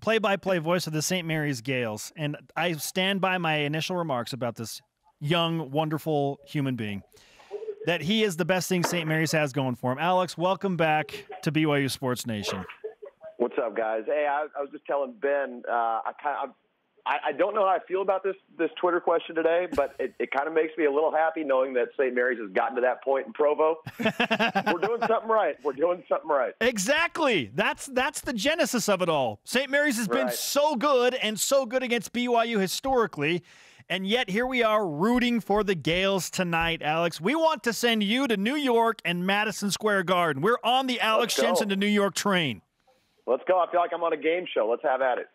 play-by-play voice of the St. Mary's Gaels, and I stand by my initial remarks about this young, wonderful human being, that he is the best thing St. Mary's has going for him. Alex, welcome back to BYU Sports Nation. What's up, guys? Hey, I was just telling Ben, I don't know how I feel about this Twitter question today, but it kind of makes me a little happy knowing that St. Mary's has gotten to that point in Provo. We're doing something right. We're doing something right. Exactly. That's the genesis of it all. St. Mary's has been so good and so good against BYU historically, and yet here we are rooting for the Gaels tonight, Alex. We want to send you to New York and Madison Square Garden. We're on the Alex Jensen to New York train. Let's go. I feel like I'm on a game show. Let's have at it.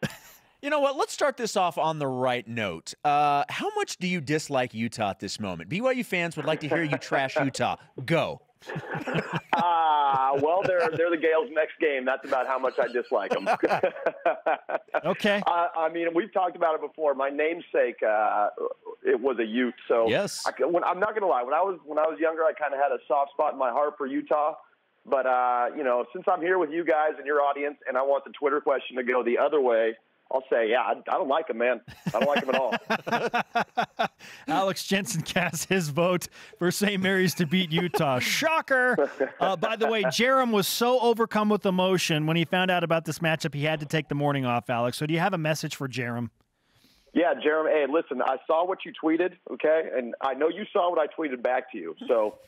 You know what? Let's start this off on the right note. How much do you dislike Utah at this moment? BYU fans would like to hear you trash Utah. Go. Well, they're the Gaels' next game. That's about how much I dislike them. Okay. I mean, we've talked about it before. My namesake, it was a Ute. So yes. I'm not going to lie. When I was younger, I kind of had a soft spot in my heart for Utah. But since I'm here with you guys and your audience, and I want the Twitter question to go the other way, I'll say, yeah, I don't like him, man. I don't like him at all. Alex Jensen casts his vote for St. Mary's to beat Utah. Shocker. By the way, Jerem was so overcome with emotion when he found out about this matchup, he had to take the morning off, Alex. So do you have a message for Jerem? Yeah, Jerem, hey, listen, I saw what you tweeted, okay? And I know you saw what I tweeted back to you. So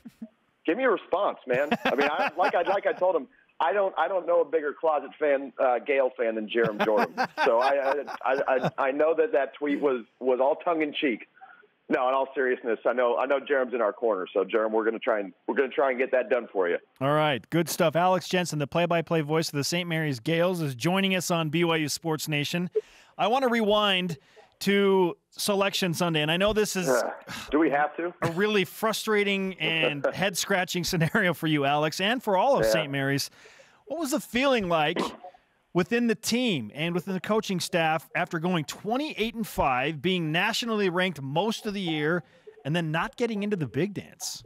give me a response, man. I mean, like I told him, I don't know a bigger closet fan, Gael fan than Jerem Jordan. So I know that tweet was all tongue in cheek. No, in all seriousness, I know Jerem's in our corner. So Jerem, we're gonna try and get that done for you. All right, good stuff. Alex Jensen, the play-by-play voice of the St. Mary's Gaels, is joining us on BYU Sports Nation. I want to rewind to Selection Sunday, and I know this is do we have to? A really frustrating and head-scratching scenario for you, Alex, and for all of St. Mary's. What was the feeling like within the team and within the coaching staff after going 28-5, being nationally ranked most of the year, and then not getting into the big dance?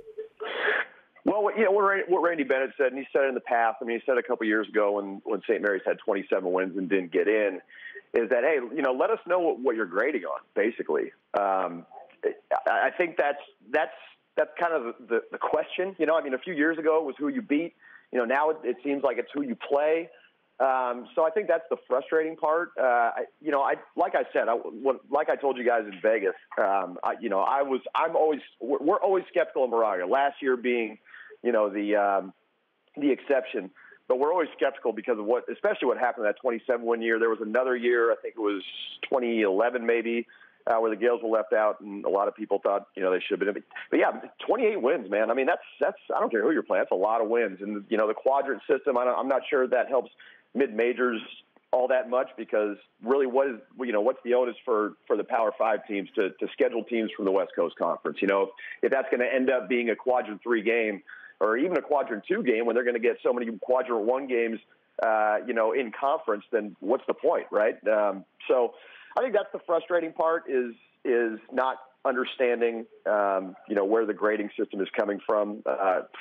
Well, what Randy Bennett said, and he said it in the past, I mean, he said a couple years ago when St. Mary's had 27 wins and didn't get in, is that, hey, let us know what you're grading on, basically. I think that's kind of the question. I mean, a few years ago it was who you beat. Now it seems like it's who you play. So I think that's the frustrating part. Like I said, like I told you guys in Vegas, we're always skeptical of Moraga. Last year being, the exception. But we're always skeptical because of especially what happened in that 27-win year. There was another year, I think it was 2011 maybe, where the Gaels were left out, and a lot of people thought, they should have been. But yeah, 28 wins, man. I mean, that's I don't care who you're playing. That's a lot of wins. And the quadrant system, I'm not sure that helps mid-majors all that much, because really what's the onus for the Power 5 teams to schedule teams from the West Coast Conference? If that's going to end up being a quadrant 3 game, or even a quadrant 2 game, when they're going to get so many quadrant 1 games, in conference, then what's the point, right? So I think that's the frustrating part is not understanding, where the grading system is coming from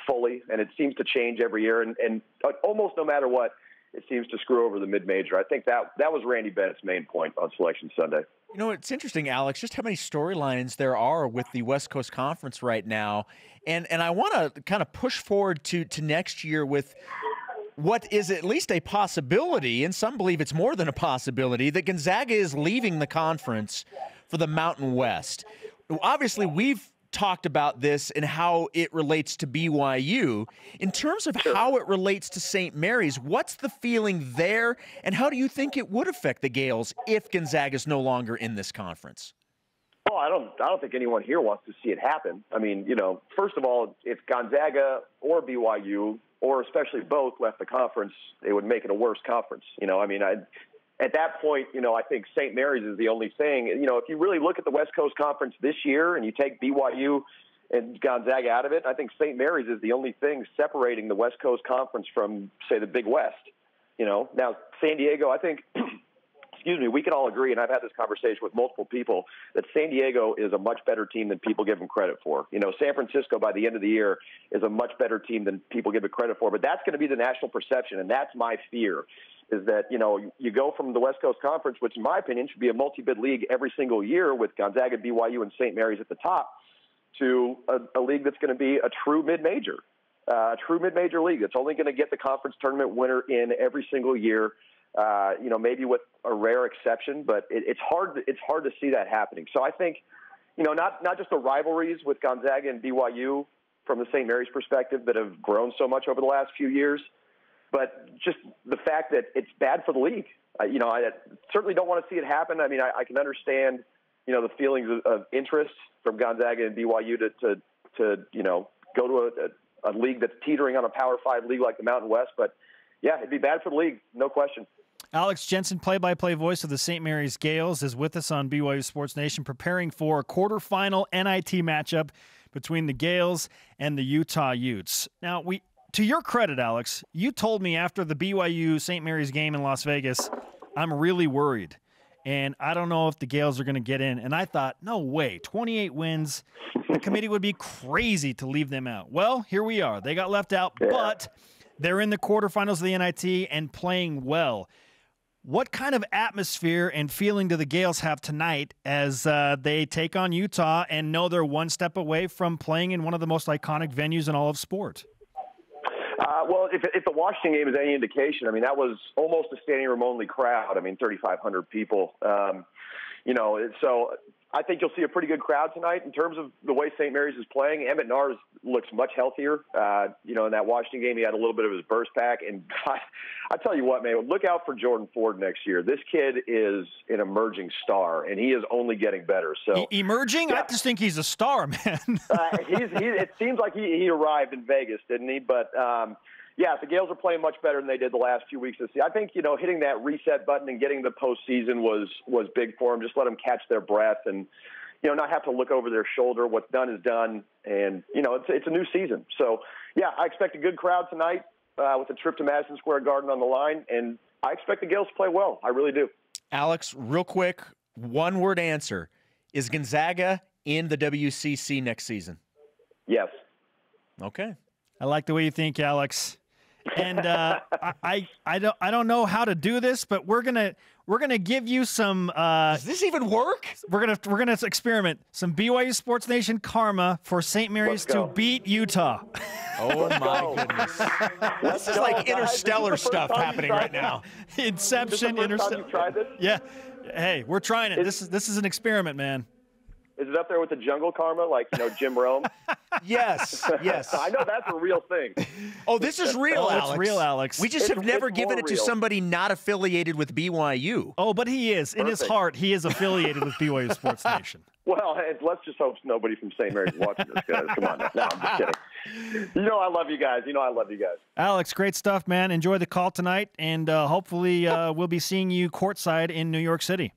fully, and it seems to change every year, and almost no matter what, it seems to screw over the mid-major. I think that was Randy Bennett's main point on Selection Sunday. It's interesting, Alex, just how many storylines there are with the West Coast Conference right now. And I want to kind of push forward to next year with what is at least a possibility, and some believe it's more than a possibility, that Gonzaga is leaving the conference for the Mountain West. Obviously, we've talked about this and how it relates to BYU. In terms of how it relates to St. Mary's, what's the feeling there, and how do you think it would affect the Gaels if Gonzaga is no longer in this conference? Well, I don't think anyone here wants to see it happen. I mean, first of all, if Gonzaga or BYU, or especially both, left the conference, it would make it a worse conference. At that point, I think St. Mary's is the only thing. If you really look at the West Coast Conference this year and you take BYU and Gonzaga out of it, I think St. Mary's is the only thing separating the West Coast Conference from, say, the Big West. Now San Diego, I think, we can all agree, and I've had this conversation with multiple people, that San Diego is a much better team than people give them credit for. San Francisco, by the end of the year, is a much better team than people give it credit for. But that's going to be the national perception, and that's my fear. is that, you go from the West Coast Conference, which in my opinion should be a multi-bid league every single year with Gonzaga, BYU, and St. Mary's at the top, to a league that's going to be a true mid-major league. It's only going to get the conference tournament winner in every single year, maybe with a rare exception, but it's hard to see that happening. So I think, not just the rivalries with Gonzaga and BYU from the St. Mary's perspective that have grown so much over the last few years, but just the fact that it's bad for the league. I certainly don't want to see it happen. I mean, I can understand, the feelings of interest from Gonzaga and BYU to go to a league that's teetering on a Power 5 league like the Mountain West. But, yeah, it'd be bad for the league, no question. Alex Jensen, play-by-play voice of the St. Mary's Gaels, is with us on BYU Sports Nation, preparing for a quarterfinal NIT matchup between the Gaels and the Utah Utes. Now, to your credit, Alex, you told me after the BYU St. Mary's game in Las Vegas, I'm really worried, and I don't know if the Gaels are going to get in. And I thought, no way, 28 wins. The committee would be crazy to leave them out. Well, here we are. They got left out, but they're in the quarterfinals of the NIT and playing well. What kind of atmosphere and feeling do the Gaels have tonight as they take on Utah and know they're one step away from playing in one of the most iconic venues in all of sport? Well, if the Washington game is any indication, I mean, that was almost a standing room only crowd. I mean, 3,500 people. So I think you'll see a pretty good crowd tonight. In terms of the way St. Mary's is playing, Emmett Nars looks much healthier. In that Washington game, he had a little bit of his burst back. And I tell you what, man, look out for Jordan Ford next year. This kid is an emerging star, and he is only getting better. So emerging? Yeah. I just think he's a star, man. It seems like he arrived in Vegas, didn't he? But the Gaels are playing much better than they did the last few weeks this season. I think, hitting that reset button and getting the postseason was big for them. Just let them catch their breath and, not have to look over their shoulder. What's done is done. And, it's a new season. So, I expect a good crowd tonight with a trip to Madison Square Garden on the line. And I expect the Gaels to play well. I really do. Alex, real quick, one-word answer. Is Gonzaga in the WCC next season? Yes. Okay. I like the way you think, Alex. And I don't know how to do this, but we're gonna give you some. Does this even work? We're gonna experiment some BYU Sports Nation karma for St. Mary's to beat Utah. Oh my goodness! This is like interstellar stuff happening right now. Inception, Interstellar. You tried this? Yeah. Hey, we're trying it. This is an experiment, man. Is it up there with the jungle karma, like, Jim Rome? Yes. I know that's a real thing. Oh, this is real, Alex. It's real, Alex. We just have never given it to somebody not affiliated with BYU. Oh, but he is. In his heart, he is affiliated with BYU Sports Nation. Well, let's just hope nobody from St. Mary's is watching this, guys. Come on. No, I'm just kidding. I love you guys. I love you guys. Alex, great stuff, man. Enjoy the call tonight, and hopefully we'll be seeing you courtside in New York City.